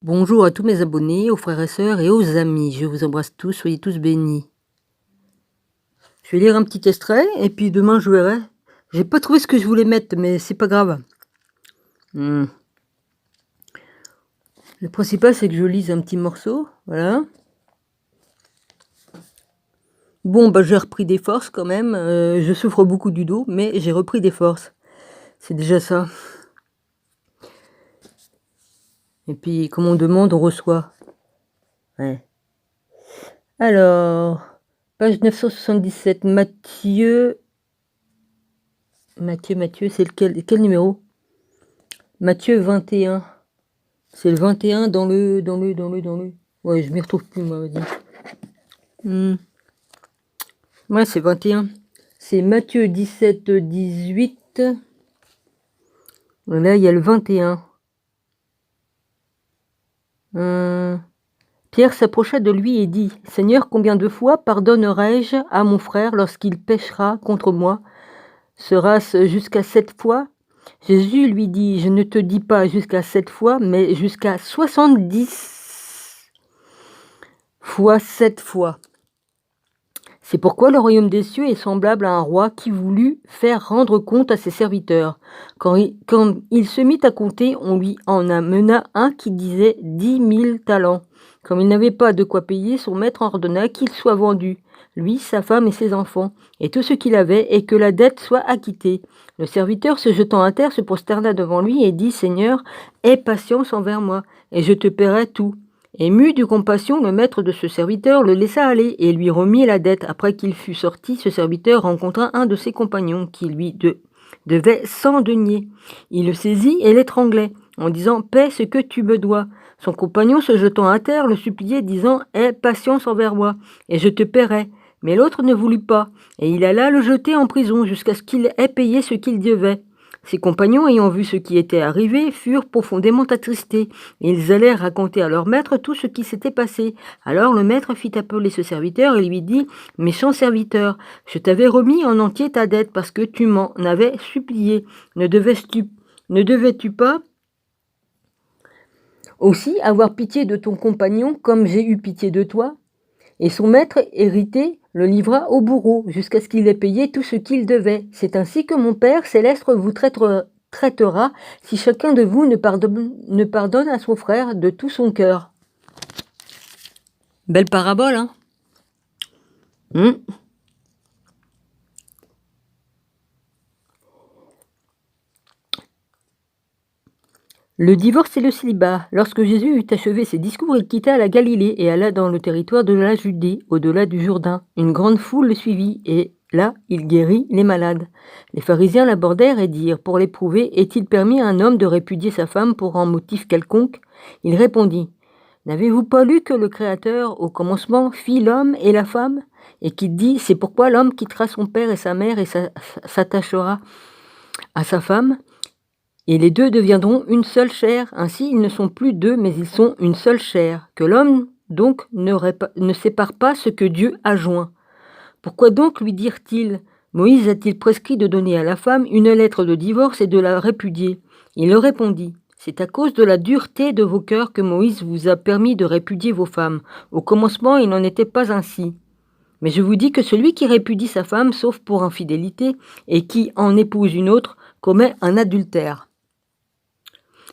Bonjour à tous mes abonnés, aux frères et sœurs et aux amis. Je vous embrasse tous, soyez tous bénis. Je vais lire un petit extrait et puis demain je verrai. J'ai pas trouvé ce que je voulais mettre, mais c'est pas grave. Le principal, c'est que je lise un petit morceau, voilà. Bon, bah j'ai repris des forces quand même. Je souffre beaucoup du dos, mais j'ai repris des forces. C'est déjà ça. Et puis, comme on demande, on reçoit. Ouais. Alors, page 977, Matthieu, c'est quel numéro? Matthieu 21. C'est le 21 dans le... Ouais, je m'y retrouve plus, moi, vas-y. Ouais, c'est 21. C'est Matthieu 17, 18. Là, il y a le 21. Pierre s'approcha de lui et dit, « Seigneur, combien de fois pardonnerai-je à mon frère lorsqu'il péchera contre moi? Sera-ce jusqu'à 7 fois ?» Jésus lui dit, « Je ne te dis pas jusqu'à 7 fois, mais jusqu'à 70 fois 7 fois. » C'est pourquoi le royaume des cieux est semblable à un roi qui voulut faire rendre compte à ses serviteurs. Quand il se mit à compter, on lui en amena un qui disait 10 000 talents. Comme il n'avait pas de quoi payer, son maître ordonna qu'il soit vendu, lui, sa femme et ses enfants, et tout ce qu'il avait, et que la dette soit acquittée. Le serviteur, se jetant à terre, se prosterna devant lui et dit, « Seigneur, aie patience envers moi, et je te paierai tout. » Ému de compassion, le maître de ce serviteur le laissa aller et lui remit la dette. Après qu'il fut sorti, ce serviteur rencontra un de ses compagnons qui lui devait 100 deniers. Il le saisit et l'étranglait, en disant « Paie ce que tu me dois ». Son compagnon, se jetant à terre, le suppliait, disant « Aie patience envers moi, et je te paierai ». Mais l'autre ne voulut pas, et il alla le jeter en prison jusqu'à ce qu'il ait payé ce qu'il devait. Ses compagnons, ayant vu ce qui était arrivé, furent profondément attristés, et ils allèrent raconter à leur maître tout ce qui s'était passé. Alors le maître fit appeler ce serviteur et lui dit, « Méchant serviteur, je t'avais remis en entier ta dette parce que tu m'en avais supplié. Ne devais-tu pas aussi avoir pitié de ton compagnon comme j'ai eu pitié de toi ?» Et son maître hérité le livra au bourreau jusqu'à ce qu'il ait payé tout ce qu'il devait. C'est ainsi que mon Père céleste vous traitera si chacun de vous ne pardonne à son frère de tout son cœur. Belle parabole, hein? Le divorce et le célibat. Lorsque Jésus eut achevé ses discours, il quitta la Galilée et alla dans le territoire de la Judée, au-delà du Jourdain. Une grande foule le suivit, et là, il guérit les malades. Les pharisiens l'abordèrent et dirent, pour l'éprouver, est-il permis à un homme de répudier sa femme pour un motif quelconque? Il répondit, n'avez-vous pas lu que le Créateur, au commencement, fit l'homme et la femme? Et qu'il dit, c'est pourquoi l'homme quittera son père et sa mère et s'attachera à sa femme, et les deux deviendront une seule chair. Ainsi, ils ne sont plus deux, mais ils sont une seule chair. Que l'homme, donc, ne sépare pas ce que Dieu a joint. Pourquoi donc lui dirent-ils, Moïse a-t-il prescrit de donner à la femme une lettre de divorce et de la répudier? Il leur répondit, c'est à cause de la dureté de vos cœurs que Moïse vous a permis de répudier vos femmes. Au commencement, il n'en était pas ainsi. Mais je vous dis que celui qui répudie sa femme, sauf pour infidélité, et qui en épouse une autre, commet un adultère.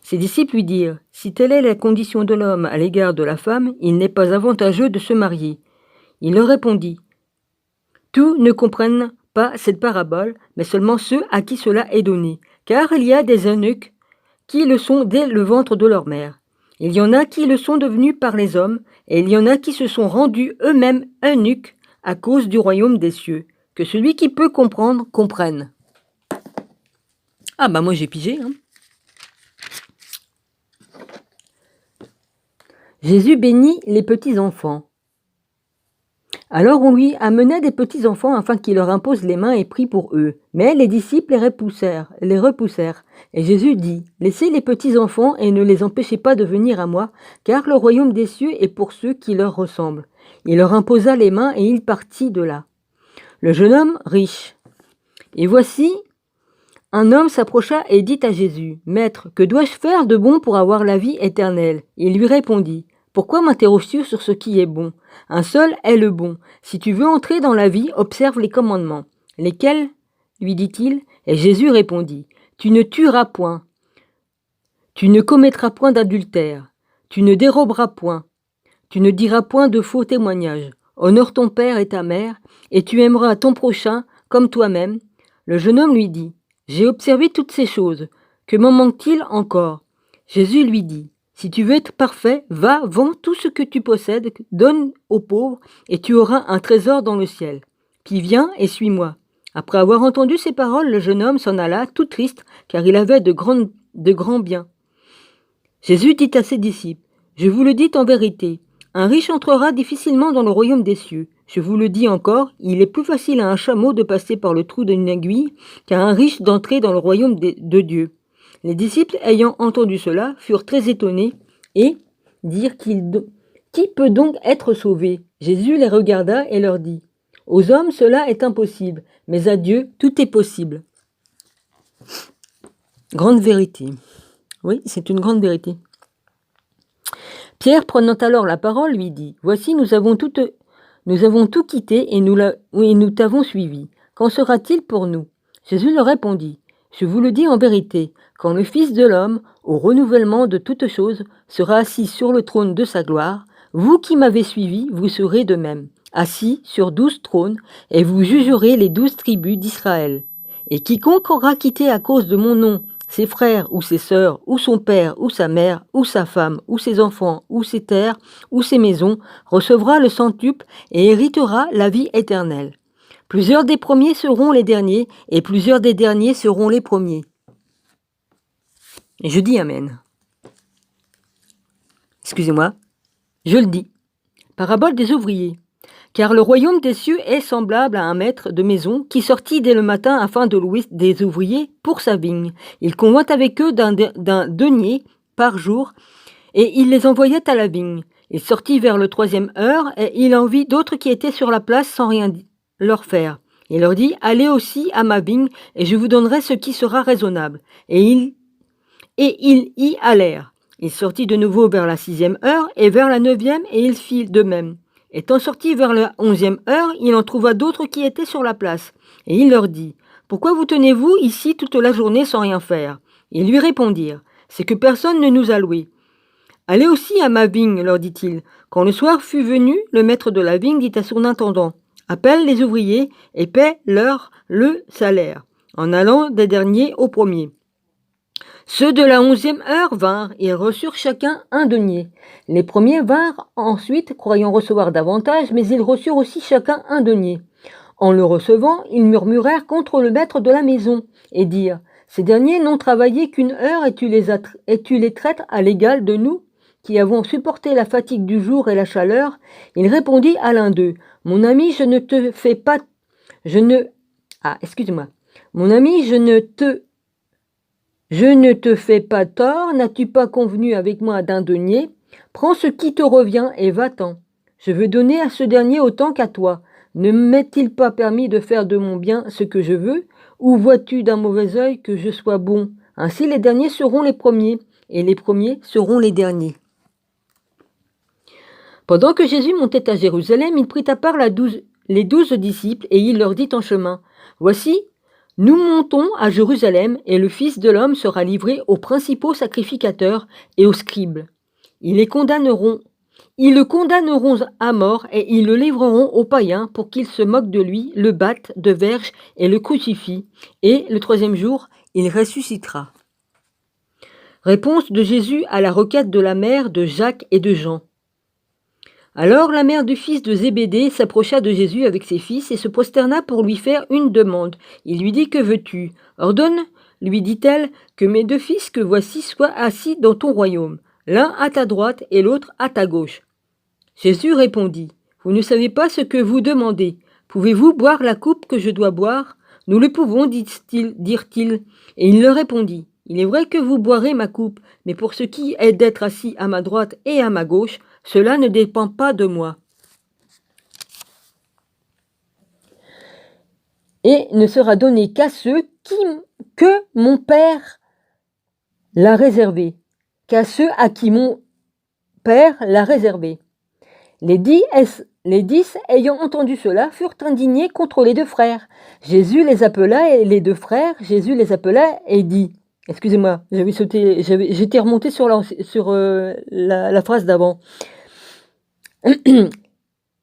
Ses disciples lui dirent, « Si telle est la condition de l'homme à l'égard de la femme, il n'est pas avantageux de se marier. » Il leur répondit, « Tous ne comprennent pas cette parabole, mais seulement ceux à qui cela est donné. Car il y a des eunuques qui le sont dès le ventre de leur mère. Il y en a qui le sont devenus par les hommes, et il y en a qui se sont rendus eux-mêmes eunuques à cause du royaume des cieux. Que celui qui peut comprendre, comprenne. » Ah bah moi j'ai pigé, hein. Jésus bénit les petits-enfants. Alors on lui amena des petits-enfants afin qu'il leur impose les mains et prie pour eux. Mais les disciples les repoussèrent. Et Jésus dit, « Laissez les petits-enfants et ne les empêchez pas de venir à moi, car le royaume des cieux est pour ceux qui leur ressemblent. » Il leur imposa les mains et il partit de là. Le jeune homme riche. Et voici Un homme s'approcha et dit à Jésus, « Maître, que dois-je faire de bon pour avoir la vie éternelle ?» Il lui répondit, « Pourquoi m'interroges-tu sur ce qui est bon? Un seul est le bon. Si tu veux entrer dans la vie, observe les commandements. » « Lesquels ?» lui dit-il. Et Jésus répondit, « Tu ne tueras point, tu ne commettras point d'adultère, tu ne déroberas point, tu ne diras point de faux témoignages. Honore ton père et ta mère, et tu aimeras ton prochain comme toi-même. » Le jeune homme lui dit, « J'ai observé toutes ces choses. Que m'en manque-t-il encore ?» Jésus lui dit, « Si tu veux être parfait, va, vends tout ce que tu possèdes, donne aux pauvres, et tu auras un trésor dans le ciel. Puis viens et suis-moi. » Après avoir entendu ces paroles, le jeune homme s'en alla, tout triste, car il avait de grands biens. Jésus dit à ses disciples, « Je vous le dis en vérité, un riche entrera difficilement dans le royaume des cieux. Je vous le dis encore, il est plus facile à un chameau de passer par le trou d'une aiguille qu'à un riche d'entrer dans le royaume de Dieu. » Les disciples, ayant entendu cela, furent très étonnés et dirent, « Qui peut donc être sauvé ?» Jésus les regarda et leur dit, « Aux hommes cela est impossible, mais à Dieu tout est possible. » Grande vérité. Oui, c'est une grande vérité. Pierre, prenant alors la parole, lui dit, « Voici, nous avons tout quitté et nous t'avons suivi. Qu'en sera-t-il pour nous ?» Jésus leur répondit, « Je vous le dis en vérité, quand le Fils de l'homme, au renouvellement de toutes choses, sera assis sur le trône de sa gloire, vous qui m'avez suivi, vous serez de même, assis sur 12 trônes, et vous jugerez les 12 tribus d'Israël. Et quiconque aura quitté à cause de mon nom ses frères ou ses sœurs, ou son père, ou sa mère, ou sa femme, ou ses enfants, ou ses terres, ou ses maisons, recevra le centuple et héritera la vie éternelle. Plusieurs des premiers seront les derniers, et plusieurs des derniers seront les premiers. » Et je dis Amen. Excusez-moi, je le dis. Parabole des ouvriers. Car le royaume des cieux est semblable à un maître de maison qui sortit dès le matin afin de louer des ouvriers pour sa vigne. Il convint avec eux d'un denier par jour, et il les envoyait à la vigne. Il sortit vers le 3e heure, et il en vit d'autres qui étaient sur la place sans rien leur faire. Il leur dit, « Allez aussi à ma vigne, et je vous donnerai ce qui sera raisonnable. » Et ils y allèrent. Il sortit de nouveau vers la 6e heure, et vers la 9e, et il fit de même. Étant sorti vers la 11e heure, il en trouva d'autres qui étaient sur la place. Et il leur dit, « Pourquoi vous tenez-vous ici toute la journée sans rien faire ?» Ils lui répondirent, « C'est que personne ne nous a loués. » « Allez aussi à ma vigne, leur dit-il. Quand le soir fut venu, le maître de la vigne dit à son intendant, « Appelle les ouvriers et paie-leur le salaire, en allant des derniers aux premiers. » Ceux de la 11e heure vinrent, et reçurent chacun un denier. Les premiers vinrent ensuite, croyant recevoir davantage, mais ils reçurent aussi chacun un denier. En le recevant, ils murmurèrent contre le maître de la maison, et dirent, « Ces derniers n'ont travaillé qu'une heure, et tu les traites à l'égal de nous, qui avons supporté la fatigue du jour et la chaleur. » Il répondit à l'un d'eux, « Mon ami, je ne te fais pas tort, n'as-tu pas convenu avec moi d'un denier? Prends ce qui te revient et va-t'en. Je veux donner à ce dernier autant qu'à toi. Ne m'est-il pas permis de faire de mon bien ce que je veux? Ou vois-tu d'un mauvais œil que je sois bon? Ainsi les derniers seront les premiers, et les premiers seront les derniers. » Pendant que Jésus montait à Jérusalem, il prit à part les 12 disciples, et il leur dit en chemin, « Voici, nous montons à Jérusalem, et le Fils de l'homme sera livré aux principaux sacrificateurs et aux scribes. Ils le condamneront à mort, et ils le livreront aux païens pour qu'ils se moquent de lui, le battent de verges et le crucifient, et le 3e jour, il ressuscitera. » Réponse de Jésus à la requête de la mère de Jacques et de Jean. Alors la mère du fils de Zébédée s'approcha de Jésus avec ses fils et se prosterna pour lui faire une demande. Il lui dit, « Que veux-tu ? Ordonne, lui dit-elle, que mes 2 fils que voici soient assis dans ton royaume, l'un à ta droite et l'autre à ta gauche. » Jésus répondit, « Vous ne savez pas ce que vous demandez. Pouvez-vous boire la coupe que je dois boire ? Nous le pouvons, dirent-ils. Et il leur répondit, « Il est vrai que vous boirez ma coupe, mais pour ce qui est d'être assis à ma droite et à ma gauche, cela ne dépend pas de moi. » et ne sera donné qu'à ceux que mon Père l'a réservé, qu'à ceux à qui mon Père l'a réservé. Les 10 ayant entendu cela furent indignés contre les deux frères. Jésus les appela et les deux frères, Jésus les appela et dit, excusez-moi, j'étais remonté sur la phrase d'avant.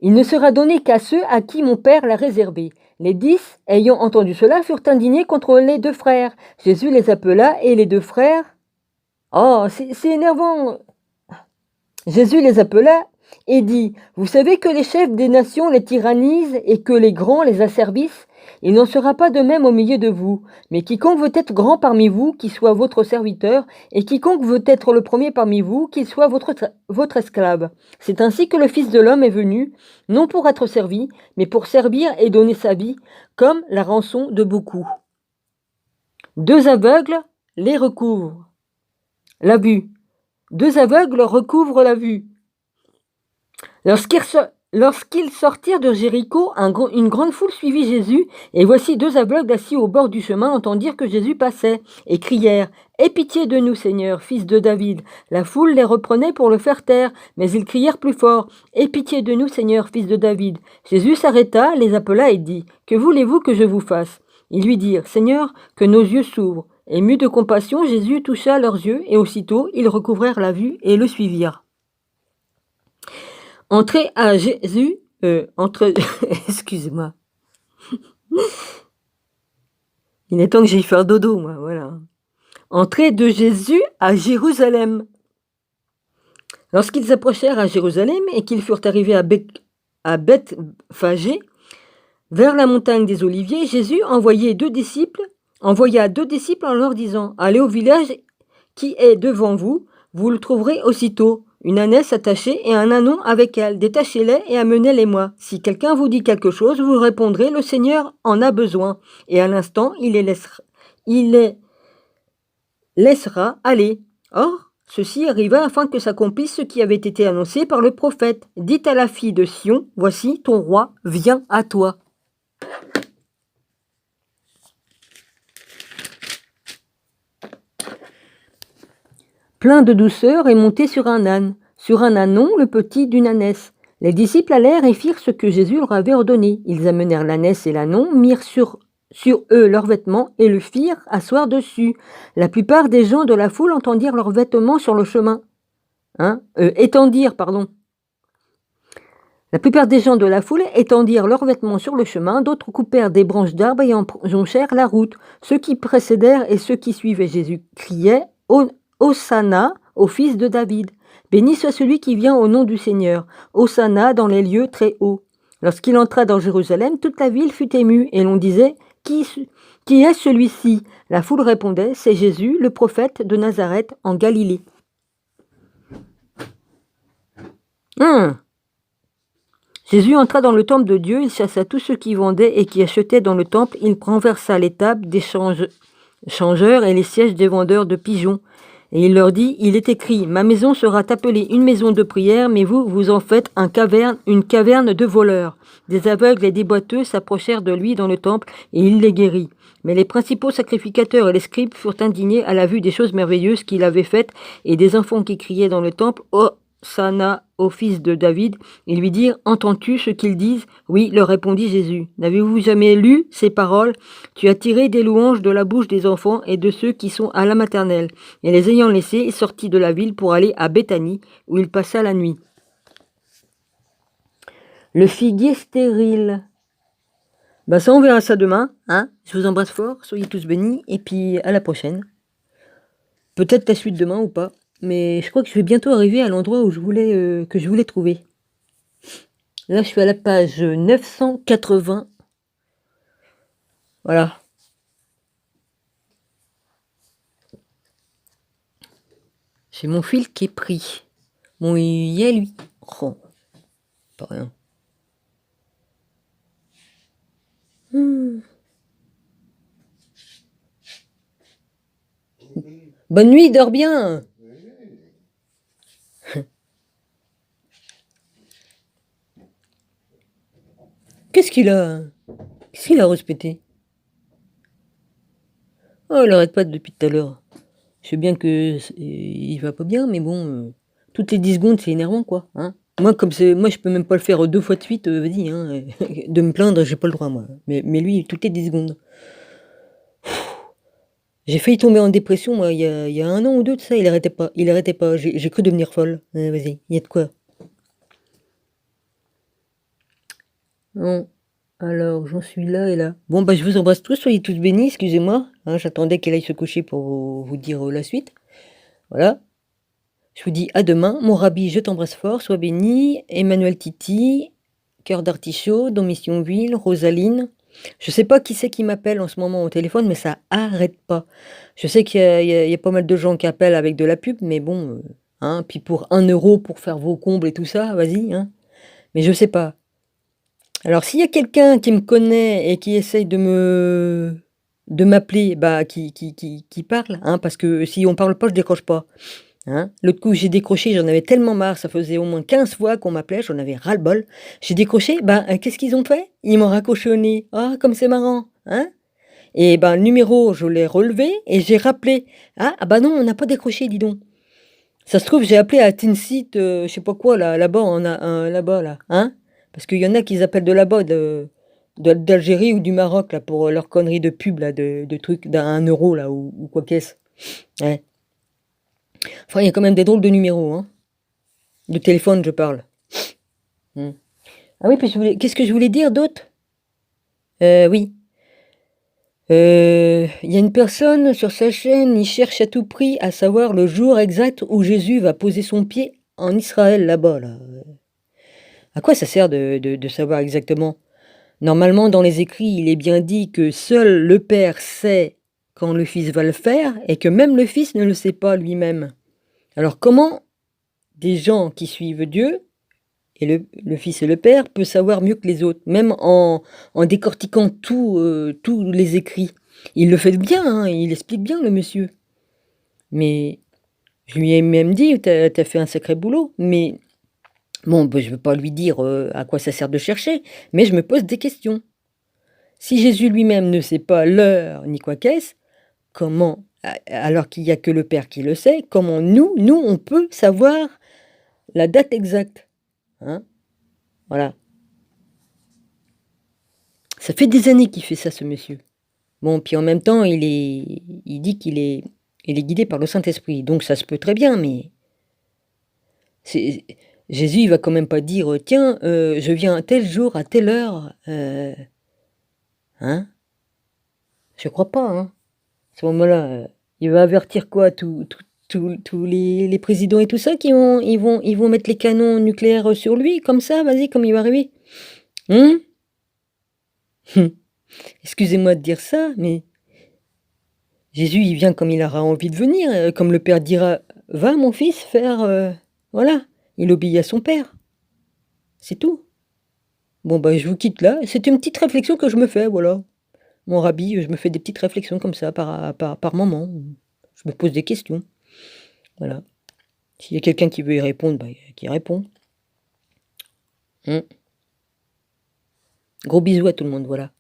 Il ne sera donné qu'à ceux à qui mon Père l'a réservé. Les 10 ayant entendu cela furent indignés contre les deux frères. Jésus les appela et les deux frères. Oh, c'est énervant. Jésus les appela et dit, vous savez que les chefs des nations les tyrannisent et que les grands les asservissent. Il n'en sera pas de même au milieu de vous. Mais quiconque veut être grand parmi vous, qu'il soit votre serviteur, et quiconque veut être le premier parmi vous, qu'il soit votre esclave. C'est ainsi que le Fils de l'homme est venu, non pour être servi, mais pour servir et donner sa vie, comme la rançon de beaucoup. 2 aveugles les recouvrent la vue. 2 aveugles recouvrent la vue. Lorsqu'ils sortirent de Jéricho, une grande foule suivit Jésus, et voici 2 aveugles assis au bord du chemin entendirent que Jésus passait, et crièrent « Aie pitié de nous, Seigneur, fils de David !» La foule les reprenait pour le faire taire, mais ils crièrent plus fort « Aie pitié de nous, Seigneur, fils de David !» Jésus s'arrêta, les appela et dit « Que voulez-vous que je vous fasse ?» Ils lui dirent « Seigneur, que nos yeux s'ouvrent !» Ému de compassion, Jésus toucha leurs yeux, et aussitôt ils recouvrèrent la vue et le suivirent. Entrée à Jésus, excusez-moi. Il est temps que j'aille faire dodo, moi, voilà. Entrée de Jésus à Jérusalem. Lorsqu'ils approchèrent à Jérusalem et qu'ils furent arrivés à Bethphagée, vers la montagne des Oliviers, Jésus envoya 2 disciples en leur disant « Allez au village qui est devant vous, vous le trouverez aussitôt. Une ânesse attachée et un ânon avec elle. Détachez-les et amenez-les-moi. Si quelqu'un vous dit quelque chose, vous répondrez, le Seigneur en a besoin. Et à l'instant, il les laissera aller. » Or, ceci arriva afin que s'accomplisse ce qui avait été annoncé par le prophète. « Dites à la fille de Sion, voici ton roi vient à toi. » Plein de douceur et monté sur un âne, sur un ânon, le petit d'une ânesse. Les disciples allèrent et firent ce que Jésus leur avait ordonné. Ils amenèrent l'ânesse et l'ânon, mirent sur eux leurs vêtements et le firent asseoir dessus. La plupart des gens de la foule étendirent leurs vêtements sur le chemin. La plupart des gens de la foule étendirent leurs vêtements sur le chemin, d'autres coupèrent des branches d'arbres et en jonchèrent la route. Ceux qui précédèrent et ceux qui suivaient Jésus criaient « Hosanna au fils de David ! Béni soit celui qui vient au nom du Seigneur. Hosanna dans les lieux très hauts. » Lorsqu'il entra dans Jérusalem, toute la ville fut émue, et l'on disait « Qui est celui-ci » La foule répondait « C'est Jésus, le prophète de Nazareth en Galilée. » Jésus entra dans le temple de Dieu, il chassa tous ceux qui vendaient et qui achetaient dans le temple, il renversa les tables des changeurs et les sièges des vendeurs de pigeons. Et il leur dit, il est écrit, ma maison sera appelée une maison de prière, mais vous, vous en faites une caverne de voleurs. Des aveugles et des boiteux s'approchèrent de lui dans le temple, et il les guérit. Mais les principaux sacrificateurs et les scribes furent indignés à la vue des choses merveilleuses qu'il avait faites, et des enfants qui criaient dans le temple, Hosanna au fils de David, et lui dirent, entends-tu ce qu'ils disent? Oui, leur répondit Jésus. N'avez-vous jamais lu ces paroles? Tu as tiré des louanges de la bouche des enfants et de ceux qui sont à la maternelle. Et les ayant laissés, il sortit de la ville pour aller à Béthanie, où il passa la nuit. Le figuier stérile. Ça on verra ça demain, hein. Je vous embrasse fort, soyez tous bénis, et puis à la prochaine. Peut-être la suite demain ou pas. Mais je crois que je vais bientôt arriver à l'endroit où que je voulais trouver. Là, je suis à la page 980. Voilà. J'ai mon fil qui est pris. Bon, il y a lui. Oh, pas rien. Bonne nuit, dors bien. Qu'est-ce qu'il a respecté? Oh, elle arrête pas depuis tout à l'heure. Je sais bien que il va pas bien, mais bon, toutes les 10 secondes, c'est énervant, quoi, hein. Moi, je peux même pas le faire 2 fois de suite, vas-y, hein, de me plaindre, j'ai pas le droit, moi. Mais lui, toutes les 10 secondes. J'ai failli tomber en dépression, moi, il y a 1 an ou 2 de ça, il arrêtait pas, j'ai cru devenir folle. Vas-y, il y a de quoi. Bon, alors j'en suis là et là. Bon, bah, je vous embrasse tous, soyez tous bénis, excusez-moi, hein, j'attendais qu'elle aille se coucher pour vous dire, la suite. Voilà. Je vous dis à demain. Mon Rabbi, je t'embrasse fort, sois béni. Emmanuel Titi, Cœur d'Artichaut, Don Missionville, Rosaline. Je sais pas qui c'est qui m'appelle en ce moment au téléphone, mais ça arrête pas. Je sais qu'il y a pas mal de gens qui appellent avec de la pub, mais bon, hein, puis pour 1 € pour faire vos combles et tout ça, vas-y, hein. Mais je sais pas. Alors s'il y a quelqu'un qui me connaît et qui essaye de m'appeler, bah qui parle, hein, parce que si on parle pas, je décroche pas. Hein? L'autre coup, j'ai décroché, j'en avais tellement marre, ça faisait au moins 15 fois qu'on m'appelait, j'en avais ras-le-bol. J'ai décroché, qu'est-ce qu'ils ont fait? Ils m'ont raccroché au nez. Ah, comme c'est marrant, hein? Et le numéro, je l'ai relevé et j'ai rappelé. Ah non, on n'a pas décroché, dis donc. Ça se trouve, j'ai appelé à Tinsit, je sais pas quoi, là-bas, on a un là-bas, là, hein? Parce qu'il y en a qui appellent de là-bas, d'Algérie ou du Maroc, là, pour leur connerie de pub, là, de trucs d'1 € là, ou quoi qu'est-ce. Ouais. Enfin, il y a quand même des drôles de numéros, hein. De téléphone, je parle. Hmm. Ah oui, puis qu'est-ce que je voulais dire d'autre? Oui. Il y a une personne sur sa chaîne, il cherche à tout prix à savoir le jour exact où Jésus va poser son pied en Israël, là-bas, là. À quoi ça sert de savoir exactement? Normalement, dans les écrits, il est bien dit que seul le Père sait quand le Fils va le faire et que même le Fils ne le sait pas lui-même. Alors comment des gens qui suivent Dieu et le Fils et le Père peut savoir mieux que les autres, même en décortiquant tous les écrits. Il le fait bien, hein, il explique bien, le monsieur. Mais je lui ai même dit, t'as fait un sacré boulot. Mais bon, je ne veux pas lui dire à quoi ça sert de chercher, mais je me pose des questions. Si Jésus lui-même ne sait pas l'heure ni quoi qu'est-ce, comment, alors qu'il n'y a que le Père qui le sait, comment nous, on peut savoir la date exacte, hein? Voilà. Ça fait des années qu'il fait ça, ce monsieur. Bon, puis en même temps, il dit il est guidé par le Saint-Esprit, donc ça se peut très bien, mais c'est Jésus, il va quand même pas dire: «Tiens, je viens tel jour, à telle heure», hein? Je crois pas, hein. À ce moment-là, il va avertir quoi? Tous les présidents et tout ça qui vont ils vont mettre les canons nucléaires, sur lui comme ça, vas-y, comme il va arriver? Mmh? Excusez-moi de dire ça, mais Jésus, il vient comme il aura envie de venir, comme le Père dira: «Va mon fils faire, voilà, il obéit à son Père. C'est tout. Bon, je vous quitte là. C'est une petite réflexion que je me fais, voilà. Mon rabbi, je me fais des petites réflexions comme ça par moment. Je me pose des questions, voilà. S'il y a quelqu'un qui veut y répondre, qu'il répond. Mmh. Gros bisous à tout le monde, voilà.